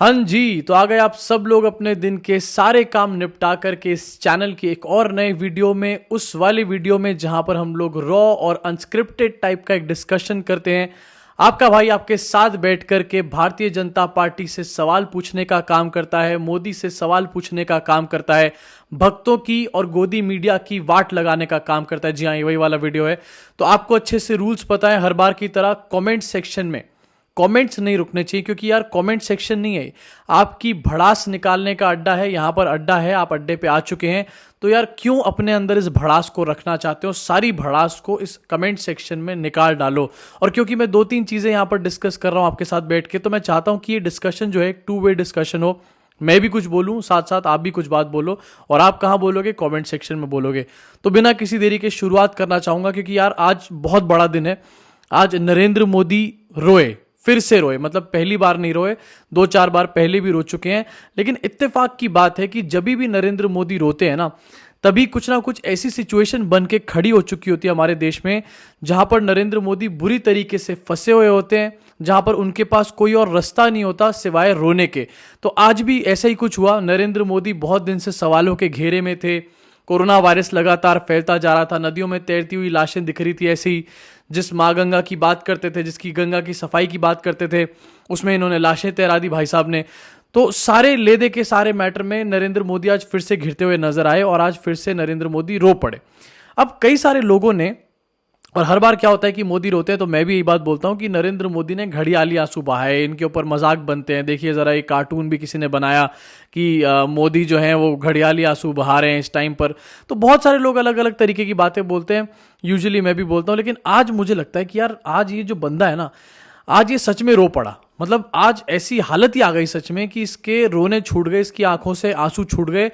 हाँ जी, तो आ गए आप सब लोग अपने दिन के सारे काम निपटा करके इस चैनल की एक और नए वीडियो में, उस वाली वीडियो में जहां पर हम लोग रॉ और अनस्क्रिप्टेड टाइप का एक डिस्कशन करते हैं। आपका भाई आपके साथ बैठ करके भारतीय जनता पार्टी से सवाल पूछने का काम करता है, मोदी से सवाल पूछने का काम करता है, भक्तों की और गोदी मीडिया की वाट लगाने का काम करता है। जी हाँ, ये वही वाला वीडियो है। तो आपको अच्छे से रूल्स पता है, हर बार की तरह कमेंट सेक्शन में कमेंट्स नहीं रुकने चाहिए, क्योंकि यार कमेंट सेक्शन नहीं है, आपकी भड़ास निकालने का अड्डा है। यहां पर अड्डा है, आप अड्डे पे आ चुके हैं, तो यार क्यों अपने अंदर इस भड़ास को रखना चाहते हो? सारी भड़ास को इस कमेंट सेक्शन में निकाल डालो। और क्योंकि मैं दो तीन चीजें यहां पर डिस्कस कर रहा हूं आपके साथ बैठ के, तो मैं चाहता हूं कि ये डिस्कशन जो है एक टू वे डिस्कशन हो। मैं भी कुछ बोलूं, साथ साथ आप भी कुछ बात बोलो, और आप कहां बोलोगे? कमेंट सेक्शन में बोलोगे। तो बिना किसी देरी के शुरुआत करना चाहूंगा, क्योंकि यार आज बहुत बड़ा दिन है। आज नरेंद्र मोदी रोए, फिर से रोए। मतलब पहली बार नहीं रोए, दो चार बार पहले भी रो चुके हैं। लेकिन इत्तेफाक की बात है कि जब भी नरेंद्र मोदी रोते हैं ना, तभी कुछ ना कुछ ऐसी सिचुएशन बन के खड़ी हो चुकी होती है हमारे देश में, जहां पर नरेंद्र मोदी बुरी तरीके से फंसे हुए होते हैं, जहां पर उनके पास कोई और रास्ता नहीं होता सिवाय रोने के। तो आज भी ऐसा ही कुछ हुआ। नरेंद्र मोदी बहुत दिन से सवालों के घेरे में थे। कोरोना वायरस लगातार फैलता जा रहा था, नदियों में तैरती हुई लाशें दिख रही थी ऐसे ही। जिस माँ गंगा की बात करते थे, जिसकी गंगा की सफाई की बात करते थे, उसमें इन्होंने लाशें तैरा दी भाई साहब ने। तो सारे लेदे के सारे मैटर में नरेंद्र मोदी आज फिर से घिरते हुए नजर आए, और आज फिर से नरेंद्र मोदी रो पड़े। अब कई सारे लोगों ने, और हर बार क्या होता है कि मोदी रोते हैं तो मैं भी यही बात बोलता हूं कि नरेंद्र मोदी ने घड़ियाली आंसू बहाए, इनके ऊपर मजाक बनते हैं। देखिए जरा, एक कार्टून भी किसी ने बनाया कि मोदी जो है वो घड़ियाली आंसू बहा रहे हैं इस टाइम पर। तो बहुत सारे लोग अलग अलग तरीके की बातें बोलते हैं, यूजुअली मैं भी बोलता हूं। लेकिन आज मुझे लगता है कि यार आज ये जो बंदा है ना, आज ये सच में रो पड़ा। मतलब आज ऐसी हालत ही आ गई सच में कि इसके रोने छूट गए, इसकी आंखों से आंसू छूट गए।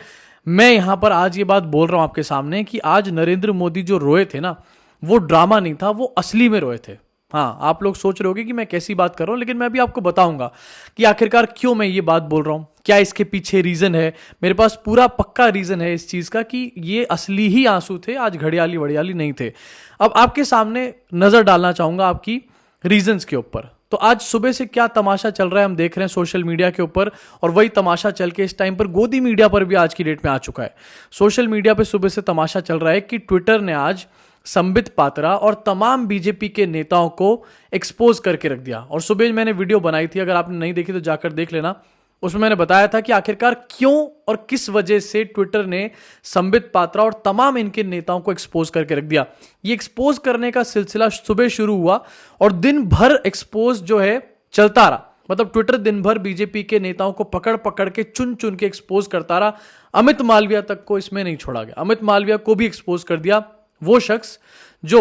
मैं यहां पर आज ये बात बोल रहा हूं आपके सामने कि आज नरेंद्र मोदी जो रोए थे ना, वो ड्रामा नहीं था, वो असली में रोए थे। हाँ, आप लोग सोच रहे होगे कि मैं कैसी बात कर रहा हूं, लेकिन मैं भी आपको बताऊंगा कि आखिरकार क्यों मैं ये बात बोल रहा हूं, क्या इसके पीछे रीजन है। मेरे पास पूरा पक्का रीजन है इस चीज का कि ये असली ही आंसू थे, आज घड़ियाली वड़ियाली नहीं थे। अब आपके सामने नजर डालना चाहूंगा आपकी रीजंस के ऊपर। तो आज सुबह से क्या तमाशा चल रहा है हम देख रहे हैं सोशल मीडिया के ऊपर, और वही तमाशा चल के इस टाइम पर गोदी मीडिया पर भी आज की डेट में आ चुका है। सोशल मीडिया पे सुबह से तमाशा चल रहा है कि ट्विटर ने आज संबित पात्रा और तमाम बीजेपी के नेताओं को एक्सपोज करके रख दिया। और सुबह मैंने वीडियो बनाई थी, अगर आपने नहीं देखी तो जाकर देख लेना। उसमें मैंने बताया था कि आखिरकार क्यों और किस वजह से ट्विटर ने संबित पात्रा और तमाम इनके नेताओं को एक्सपोज करके रख दिया। ये एक्सपोज करने का सिलसिला सुबह शुरू हुआ और दिन भर एक्सपोज जो है चलता रहा। मतलब ट्विटर दिन भर बीजेपी के नेताओं को पकड़ पकड़ के चुन चुन के एक्सपोज करता रहा। अमित मालविया तक को इसमें नहीं छोड़ा गया, अमित मालविया को भी एक्सपोज कर दिया। वो शख्स जो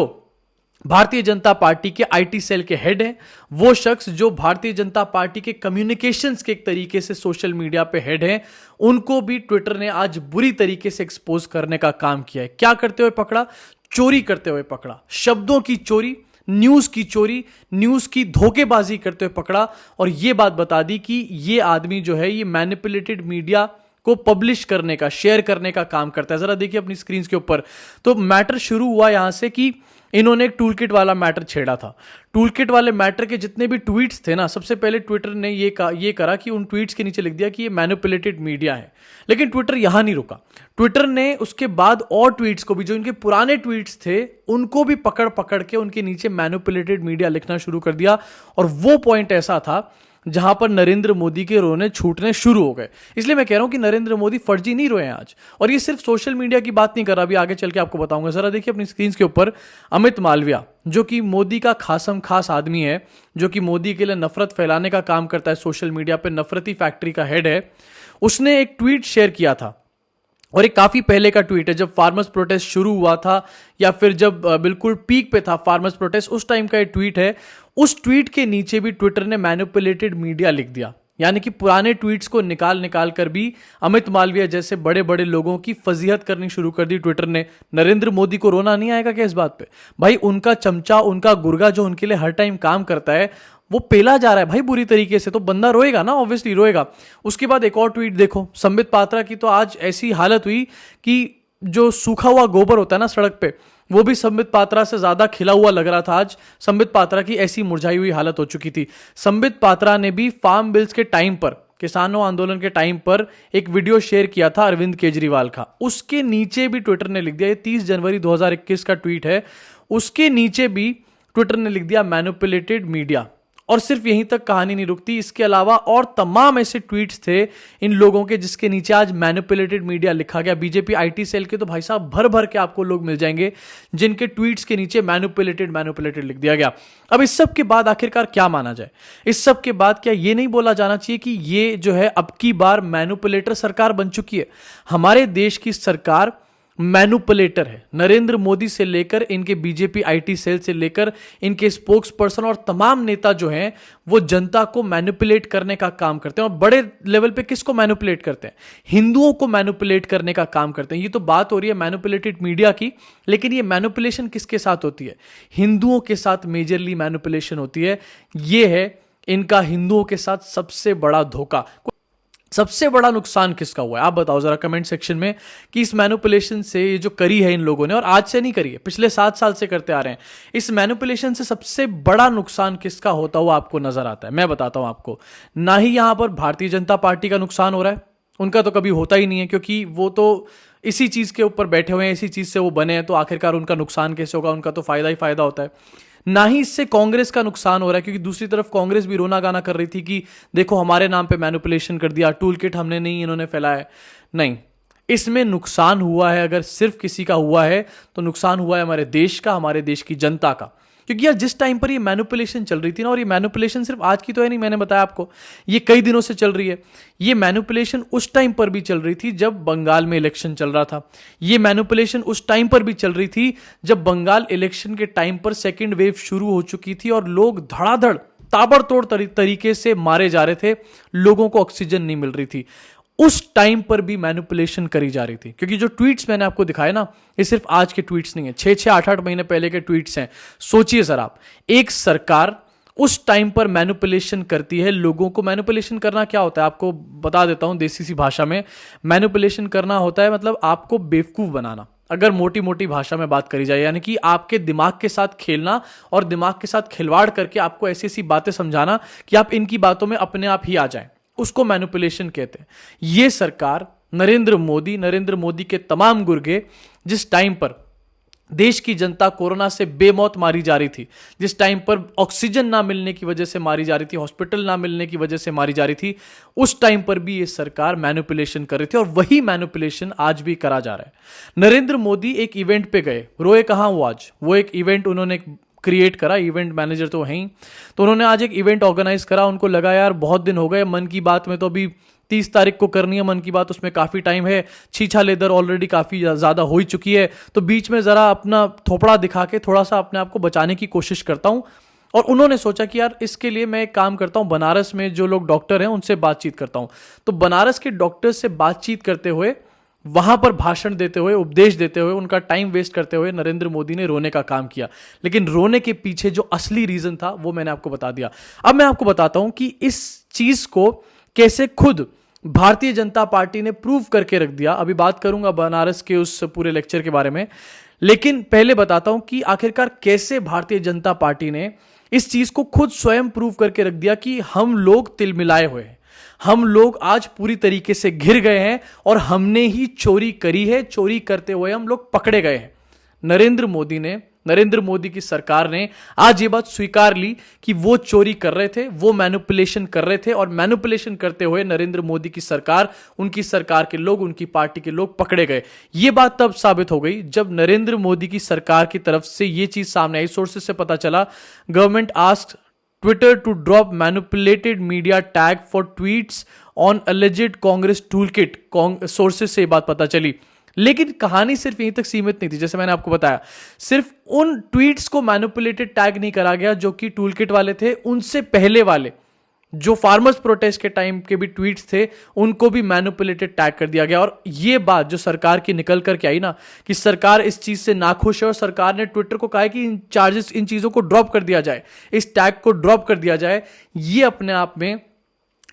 भारतीय जनता पार्टी के आईटी सेल के हेड हैं, वो शख्स जो भारतीय जनता पार्टी के कम्युनिकेशंस के एक तरीके से सोशल मीडिया पे हेड हैं, उनको भी ट्विटर ने आज बुरी तरीके से एक्सपोज करने का काम किया है। क्या करते हुए पकड़ा? चोरी करते हुए पकड़ा, शब्दों की चोरी, न्यूज की चोरी, न्यूज की धोखेबाजी करते हुए पकड़ा। और ये बात बता दी कि ये आदमी जो है ये मैनिपुलेटेड मीडिया को पब्लिश करने का, शेयर करने का काम करता है। जरा देखिए अपनी स्क्रीन के ऊपर। तो मैटर शुरू हुआ यहां से कि इन्होंने एक टूल किट वाला मैटर छेड़ा था। टूल किट वाले मैटर के जितने भी ट्वीट्स थे ना, सबसे पहले ट्विटर ने ये करा कि उन ट्वीट्स के नीचे लिख दिया कि ये मैनिपुलेटेड मीडिया है। लेकिन ट्विटर यहां नहीं रुका, ट्विटर ने उसके बाद और ट्वीट्स को भी, जो इनके पुराने ट्वीट्स थे, उनको भी पकड़ पकड़ के उनके नीचे मैनिपुलेटेड मीडिया लिखना शुरू कर दिया। और वो पॉइंट ऐसा था जहां पर नरेंद्र मोदी के रोने छूटने शुरू हो गए। इसलिए मैं कह रहा हूं कि नरेंद्र मोदी फर्जी नहीं रोए हैं आज। और ये सिर्फ सोशल मीडिया की बात नहीं कर रहा, अभी आगे चल के आपको बताऊंगा। जरा देखिए अपनी स्क्रीन के ऊपर, अमित मालविया जो कि मोदी का खासम खास आदमी है, जो कि मोदी के लिए नफरत फैलाने का काम करता है, सोशल मीडिया पे नफरती फैक्ट्री का हेड है, उसने एक ट्वीट शेयर किया था। और एक काफी पहले का ट्वीट है, जब फार्मर्स प्रोटेस्ट शुरू हुआ था, या फिर जब बिल्कुल पीक पे था फार्मर्स प्रोटेस्ट, उस टाइम का ये ट्वीट है। उस ट्वीट के नीचे भी ट्विटर ने मैनिपुलेटेड मीडिया लिख दिया। यानी कि पुराने ट्वीट्स को निकाल निकाल कर भी अमित मालविया जैसे बड़े बड़े लोगों की फजीहत करनी शुरू कर दी ट्विटर ने। नरेंद्र मोदी को रोना नहीं आएगा क्या इस बात पे? भाई उनका चमचा, उनका गुर्गा जो उनके लिए हर टाइम काम करता है, वो पेला जा रहा है भाई बुरी तरीके से, तो बंदा रोएगा ना, ऑब्वियसली रोएगा। उसके बाद एक और ट्वीट देखो संबित पात्रा की। तो आज ऐसी हालत हुई कि जो सूखा हुआ गोबर होता है ना सड़क पे, वो भी संबित पात्रा से ज्यादा खिला हुआ लग रहा था आज। संबित पात्रा की ऐसी मुरझाई हुई हालत हो चुकी थी। संबित पात्रा ने भी फार्म बिल्स के टाइम पर, किसानों आंदोलन के टाइम पर एक वीडियो शेयर किया था अरविंद केजरीवाल का। उसके नीचे भी ट्विटर ने लिख दिया, ये 30 जनवरी 2021 का ट्वीट है, उसके नीचे भी ट्विटर ने लिख दिया मैनिपुलेटेड मीडिया। और सिर्फ यहीं तक कहानी नहीं रुकती, इसके अलावा और तमाम ऐसे ट्वीट्स थे इन लोगों के जिसके नीचे आज मैनिपुलेटेड मीडिया लिखा गया। बीजेपी आईटी सेल के तो भाई साहब भर भर के आपको लोग मिल जाएंगे जिनके ट्वीट्स के नीचे मैनिपुलेटेड लिख दिया गया। अब इस सब के बाद आखिरकार क्या माना जाए? इस सब के बाद क्या ये नहीं बोला जाना चाहिए कि ये जो है अब की बार मैनिपुलेटर सरकार बन चुकी है? हमारे देश की सरकार मैनिपुलेटर है। नरेंद्र मोदी से लेकर इनके बीजेपी आईटी सेल से लेकर इनके स्पोक्स पर्सन और तमाम नेता जो हैं वो जनता को मैनिपुलेट करने का काम करते हैं। और बड़े लेवल पे किसको मैनिपुलेट करते हैं? हिंदुओं को मैनिपुलेट करने का काम करते हैं। ये तो बात हो रही है मैनिपुलेटेड मीडिया की, लेकिन ये मैनिपुलेशन किसके साथ होती है? हिंदुओं के साथ मेजरली मैनिपुलेशन होती है। ये है इनका हिंदुओं के साथ सबसे बड़ा धोखा। सबसे बड़ा नुकसान किसका हुआ है आप बताओ जरा कमेंट सेक्शन में कि इस मैनिपुलेशन से ये जो करी है इन लोगों ने, और आज से नहीं करी है, पिछले 7 साल से करते आ रहे हैं, इस मैनिपुलेशन से सबसे बड़ा नुकसान किसका होता हुआ आपको नजर आता है? मैं बताता हूं आपको। ना ही यहां पर भारतीय जनता पार्टी का नुकसान हो रहा है, उनका तो कभी होता ही नहीं है, क्योंकि वो तो इसी चीज के ऊपर बैठे हुए हैं, इसी चीज से वो बने हैं, तो आखिरकार उनका नुकसान कैसे होगा? उनका तो फायदा ही फायदा होता है। ना ही इससे कांग्रेस का नुकसान हो रहा है, क्योंकि दूसरी तरफ कांग्रेस भी रोना गाना कर रही थी कि देखो हमारे नाम पे मैनिपुलेशन कर दिया, टूल किट हमने नहीं, इन्होंने फैलाया। नहीं, इसमें नुकसान हुआ है, अगर सिर्फ किसी का हुआ है तो नुकसान हुआ है हमारे देश का, हमारे देश की जनता का। क्योंकि यार जिस टाइम पर ये मैनिपुलेशन चल रही थी ना, और ये मैनिपुलेशन सिर्फ आज की तो है नहीं, मैंने बताया आपको ये कई दिनों से चल रही है। ये मैनिपुलेशन उस टाइम पर भी चल रही थी जब बंगाल में इलेक्शन चल रहा था। ये मैनिपुलेशन उस टाइम पर भी चल रही थी जब बंगाल इलेक्शन के टाइम पर सेकेंड वेव शुरू हो चुकी थी और लोग धड़ाधड़ ताबड़तोड़ तरीके से मारे जा रहे थे, लोगों को ऑक्सीजन नहीं मिल रही थी। उस टाइम पर भी मैनिपुलेशन करी जा रही थी, क्योंकि जो ट्वीट्स मैंने आपको दिखाए ना, ये सिर्फ आज के ट्वीट्स नहीं है, 6-8 महीने पहले के ट्वीट्स हैं। सोचिए सर आप, एक सरकार उस टाइम पर मैनिपुलेशन करती है लोगों को। मैनिपुलेशन करना क्या होता है आपको बता देता हूं देसी सी भाषा में। मैनिपुलेशन करना होता है मतलब आपको बेवकूफ बनाना, अगर मोटी मोटी भाषा में बात करी जाए, यानी कि आपके दिमाग के साथ खेलना और दिमाग के साथ खिलवाड़ करके आपको ऐसी ऐसी बातें समझाना कि आप इनकी बातों में अपने आप ही आ जाएं, उसको मैनिपुलेशन कहते हैं। यह सरकार नरेंद्र मोदी के तमाम गुर्गे, जिस टाइम पर देश की जनता कोरोना से बेमौत मारी जा रही थी, जिस टाइम पर ऑक्सीजन ना मिलने की वजह से मारी जा रही थी, हॉस्पिटल ना मिलने की वजह से मारी जा रही थी, उस टाइम पर भी ये सरकार मैनिपुलेशन कर रही थी और वही मैनिपुलेशन आज भी करा जा रहा है। नरेंद्र मोदी एक इवेंट पे गए, रोए कहां वो आज? वो एक इवेंट उन्होंने क्रिएट करा, इवेंट मैनेजर तो हैं ही, तो उन्होंने आज एक इवेंट ऑर्गेनाइज करा। उनको लगा यार बहुत दिन हो गए, मन की बात में तो अभी 30 तारीख को करनी है मन की बात, उसमें काफी टाइम है, छीछा लेदर ऑलरेडी काफी ज्यादा हो ही चुकी है, तो बीच में जरा अपना थोपड़ा दिखा के थोड़ा सा अपने आप को बचाने की कोशिश करता हूं। और उन्होंने सोचा कि यार इसके लिए मैं एक काम करता हूं, बनारस में जो लोग डॉक्टर हैं उनसे बातचीत करता हूं। तो बनारस के डॉक्टर से बातचीत करते हुए, वहां पर भाषण देते हुए, उपदेश देते हुए, उनका टाइम वेस्ट करते हुए नरेंद्र मोदी ने रोने का काम किया। लेकिन रोने के पीछे जो असली रीजन था वो मैंने आपको बता दिया। अब मैं आपको बताता हूं कि इस चीज को कैसे खुद भारतीय जनता पार्टी ने प्रूव करके रख दिया। अभी बात करूंगा बनारस के उस पूरे लेक्चर के बारे में, लेकिन पहले बताता हूं कि आखिरकार कैसे भारतीय जनता पार्टी ने इस चीज को खुद स्वयं प्रूव करके रख दिया कि हम लोग तिलमिलाए हुए हैं, हम लोग आज पूरी तरीके से घिर गए हैं और हमने ही चोरी करी है, चोरी करते हुए हम लोग पकड़े गए हैं। नरेंद्र मोदी की सरकार ने आज ये बात स्वीकार ली कि वो चोरी कर रहे थे, वो मैनिपुलेशन कर रहे थे, और मैनिपुलेशन करते हुए नरेंद्र मोदी की सरकार, उनकी सरकार के लोग, उनकी पार्टी के लोग पकड़े गए। ये बात तब साबित हो गई जब नरेंद्र मोदी की सरकार की तरफ से ये चीज सामने आई। सोर्सेस से पता चला, government asked Twitter to drop manipulated media tag for tweets on alleged Congress toolkit. Sources से ये बात पता चली। लेकिन कहानी सिर्फ यहीं तक सीमित नहीं थी। जैसे मैंने आपको बताया, सिर्फ उन ट्वीट्स को मैनिपुलेटेड टैग नहीं करा गया जो कि टूलकिट वाले थे, उनसे पहले वाले जो फार्मर्स प्रोटेस्ट के टाइम के भी ट्वीट्स थे उनको भी मैनिपुलेटेड टैग कर दिया गया। और ये बात जो सरकार की निकल करके आई ना, कि सरकार इस चीज से नाखुश है और सरकार ने ट्विटर को कहा कि इन चार्जेस, इन चीजों को ड्रॉप कर दिया जाए, इस टैग को ड्रॉप कर दिया जाए, ये अपने आप में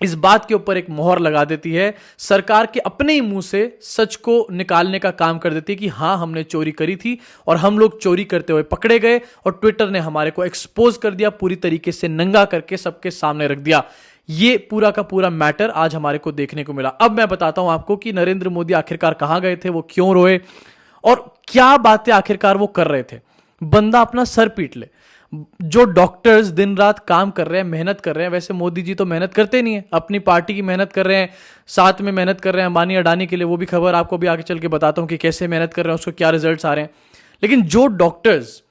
इस बात के ऊपर एक मोहर लगा देती है, सरकार के अपने ही मुंह से सच को निकालने का काम कर देती है कि हां हमने चोरी करी थी और हम लोग चोरी करते हुए पकड़े गए और ट्विटर ने हमारे को एक्सपोज कर दिया, पूरी तरीके से नंगा करके सबके सामने रख दिया। ये पूरा का पूरा मैटर आज हमारे को देखने को मिला। अब मैं बताता हूं आपको कि नरेंद्र मोदी आखिरकार कहां गए थे, वो क्यों रोए और क्या बातें आखिरकार वो कर रहे थे। बंदा अपना सर पीट ले। जो डॉक्टर्स दिन रात काम कर रहे हैं, मेहनत कर रहे हैं, वैसे मोदी जी तो मेहनत करते नहीं है, अपनी पार्टी की मेहनत कर रहे हैं, साथ में मेहनत कर रहे हैं अंबानी अडानी के लिए, वो भी खबर आपको भी आगे चल के बताता हूं कि कैसे मेहनत कर रहे हैं, उसको क्या रिजल्ट्स आ रहे हैं। लेकिन जो डॉक्टर्स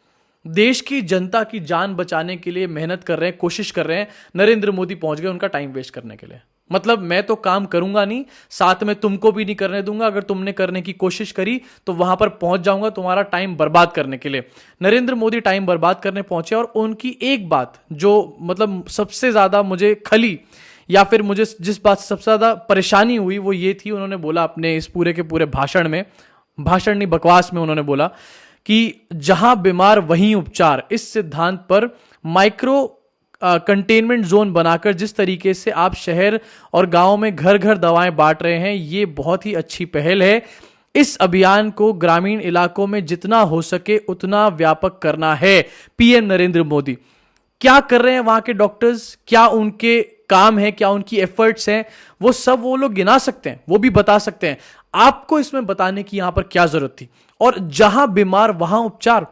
देश की जनता की जान बचाने के लिए मेहनत कर रहे हैं, कोशिश कर रहे हैं, नरेंद्र मोदी पहुंच गए उनका टाइम वेस्ट करने के लिए। मतलब मैं तो काम करूंगा नहीं, साथ में तुमको भी नहीं करने दूंगा, अगर तुमने करने की कोशिश करी तो वहां पर पहुंच जाऊंगा तुम्हारा टाइम बर्बाद करने के लिए। नरेंद्र मोदी टाइम बर्बाद करने पहुंचे और उनकी एक बात जो मतलब सबसे ज्यादा मुझे खली या फिर मुझे जिस बात से सबसे ज्यादा परेशानी हुई वो ये थी, उन्होंने बोला अपने इस पूरे के पूरे भाषण में, भाषण नहीं बकवास में, उन्होंने बोला कि जहां बीमार वहीं उपचार। इस सिद्धांत पर माइक्रो कंटेनमेंट जोन बनाकर जिस तरीके से आप शहर और गांव में घर घर दवाएं बांट रहे हैं, ये बहुत ही अच्छी पहल है। इस अभियान को ग्रामीण इलाकों में जितना हो सके उतना व्यापक करना है। पीएम नरेंद्र मोदी क्या कर रहे हैं वहां के डॉक्टर्स, क्या उनके काम है, क्या उनकी एफर्ट्स हैं, वो सब वो लोग गिना सकते हैं, वो भी बता सकते हैं। आपको इसमें बताने की यहां पर क्या जरूरत थी। और जहां बीमार वहां उपचार,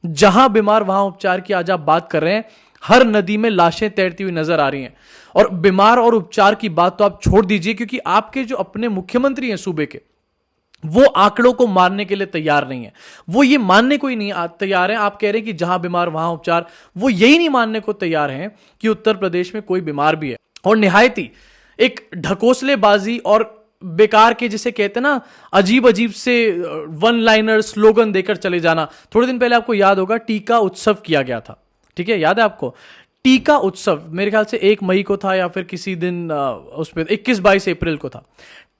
जहां बीमार वहां उपचार की आज आप बात कर रहे हैं, हर नदी में लाशें तैरती हुई नजर आ रही हैं। और बीमार और उपचार की बात तो आप छोड़ दीजिए, क्योंकि आपके जो अपने मुख्यमंत्री हैं सूबे के, वो आंकड़ों को मानने के लिए तैयार नहीं है। वो ये मानने को ही नहीं तैयार है। आप कह रहे हैं कि जहां बीमार वहां उपचार, वो यही नहीं मानने को तैयार हैं कि उत्तर प्रदेश में कोई बीमार भी है। और निहायती एक ढकोसलेबाजी और बेकार के जिसे कहते हैं ना, अजीब अजीब से वन लाइनर स्लोगन देकर चले जाना। थोड़े दिन पहले आपको याद होगा टीका उत्सव किया गया था, ठीक है, याद है आपको? टीका उत्सव मेरे ख्याल से 1 मई को था या फिर किसी दिन उसमें 21-22 अप्रैल को था।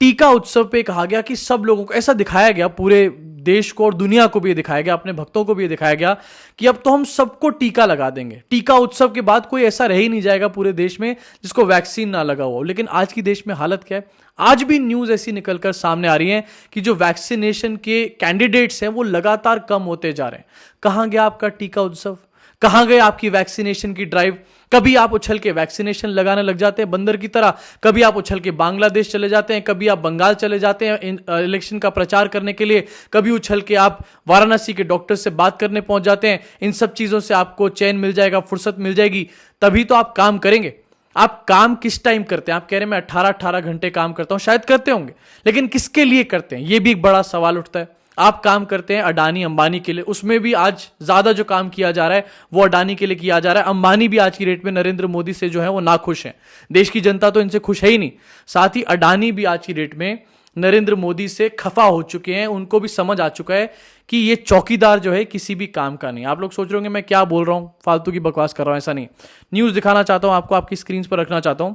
टीका उत्सव पे कहा गया कि सब लोगों को ऐसा दिखाया गया, पूरे देश को और दुनिया को भी ये दिखाया गया, अपने भक्तों को भी ये दिखाया गया कि अब तो हम सबको टीका लगा देंगे। टीका उत्सव के बाद कोई ऐसा रह ही नहीं जाएगा पूरे देश में जिसको वैक्सीन ना लगा हुआ हो। लेकिन आज की देश में हालत क्या है? आज भी न्यूज ऐसी निकलकर सामने आ रही है कि जो वैक्सीनेशन के कैंडिडेट्स हैं वो लगातार कम होते जा रहे हैं। कहां गया आपका टीका उत्सव? कहां गए आपकी वैक्सीनेशन की ड्राइव? कभी आप उछल के वैक्सीनेशन लगाने लग जाते हैं बंदर की तरह, कभी आप उछल के बांग्लादेश चले जाते हैं, कभी आप बंगाल चले जाते हैं इलेक्शन का प्रचार करने के लिए, कभी उछल के आप वाराणसी के डॉक्टर से बात करने पहुंच जाते हैं। इन सब चीजों से आपको चैन मिल जाएगा, फुर्सत मिल जाएगी, तभी तो आप काम करेंगे। आप काम किस टाइम करते हैं? आप कह रहे हैं मैं 18-18 घंटे काम करता हूं, शायद करते होंगे, लेकिन किसके लिए करते हैं, यह भी एक बड़ा सवाल उठता है। आप काम करते हैं अडानी अंबानी के लिए, उसमें भी आज ज्यादा जो काम किया जा रहा है वो अडानी के लिए किया जा रहा है। अंबानी भी आज की डेट में नरेंद्र मोदी से जो है वो नाखुश हैं। देश की जनता तो इनसे खुश है ही नहीं, साथ ही अडानी भी आज की डेट में नरेंद्र मोदी से खफा हो चुके हैं। उनको भी समझ आ चुका है कि ये चौकीदार जो है किसी भी काम का नहीं। आप लोग सोच रहे होंगे मैं क्या बोल रहा हूं, फालतू की बकवास कर रहा हूं, ऐसा नहीं। न्यूज दिखाना चाहता हूं आपको, आपकी स्क्रीन पर रखना चाहता हूं।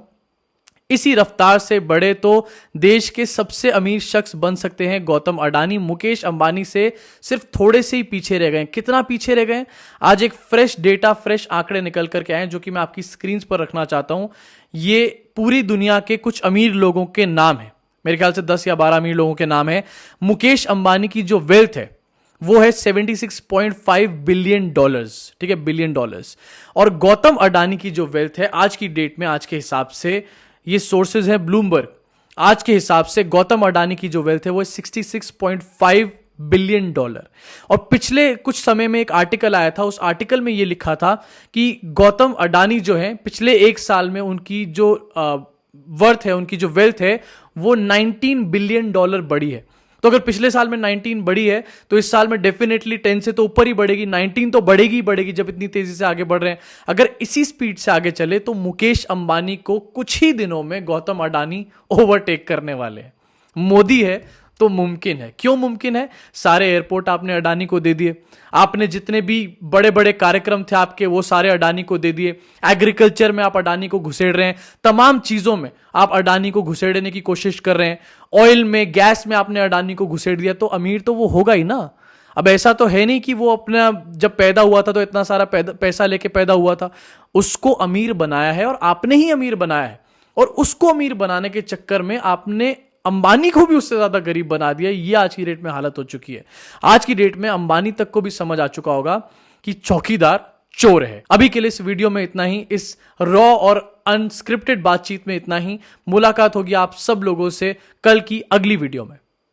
इसी रफ्तार से बढ़े तो देश के सबसे अमीर शख्स बन सकते हैं गौतम अडानी। मुकेश अंबानी से सिर्फ थोड़े से ही पीछे रह गए। कितना पीछे रह गए? आज एक फ्रेश डेटा, फ्रेश आंकड़े निकल करके आए जो कि मैं आपकी स्क्रीन पर रखना चाहता हूं। ये पूरी दुनिया के कुछ अमीर लोगों के नाम है, मेरे ख्याल से 10 या 12 अमीर लोगों के नाम है। मुकेश अंबानी की जो वेल्थ है वो है $76.5 बिलियन, ठीक है, बिलियन डॉलर्स। और गौतम अडानी की जो वेल्थ है आज की डेट में, आज के हिसाब से, ये सोर्सेज है ब्लूमबर्ग, आज के हिसाब से गौतम अडानी की जो वेल्थ है वो 66.5 बिलियन डॉलर। और पिछले कुछ समय में एक आर्टिकल आया था, उस आर्टिकल में ये लिखा था कि गौतम अडानी जो है पिछले 1 साल में उनकी जो वर्थ है, उनकी जो वेल्थ है वो $19 बिलियन बढ़ी है। तो अगर पिछले साल में 19 बढ़ी है तो इस साल में डेफिनेटली 10 से तो ऊपर ही बढ़ेगी, 19 तो बढ़ेगी ही बढ़ेगी जब इतनी तेजी से आगे बढ़ रहे हैं। अगर इसी स्पीड से आगे चले तो मुकेश अंबानी को कुछ ही दिनों में गौतम अडानी ओवरटेक करने वाले हैं। मोदी है तो मुमकिन है। क्यों मुमकिन है? सारे एयरपोर्ट आपने अडानी को दे दिए, आपने जितने भी बड़े बड़े कार्यक्रम थे आपके वो सारे अडानी को दे दिए, एग्रीकल्चर में आप अडानी को घुसेड़ रहे हैं, तमाम चीजों में आप अडानी को घुसेड़ने की कोशिश कर रहे हैं, ऑयल में, गैस में आपने अडानी को घुसेड़ दिया, तो अमीर तो वो होगा ही ना। अब ऐसा तो है नहीं कि वो अपना जब पैदा हुआ था तो इतना सारा पैसा लेके पैदा हुआ था, उसको अमीर बनाया है और आपने ही अमीर बनाया है। और उसको अमीर बनाने के चक्कर में आपने अंबानी को भी उससे ज्यादा गरीब बना दिया। ये आज की डेट में हालत हो चुकी है। आज की डेट में अंबानी तक को भी समझ आ चुका होगा कि चौकीदार चोर है। अभी के लिए इस वीडियो में इतना ही, इस रॉ और अनस्क्रिप्टेड बातचीत में इतना ही। मुलाकात होगी आप सब लोगों से कल की अगली वीडियो में।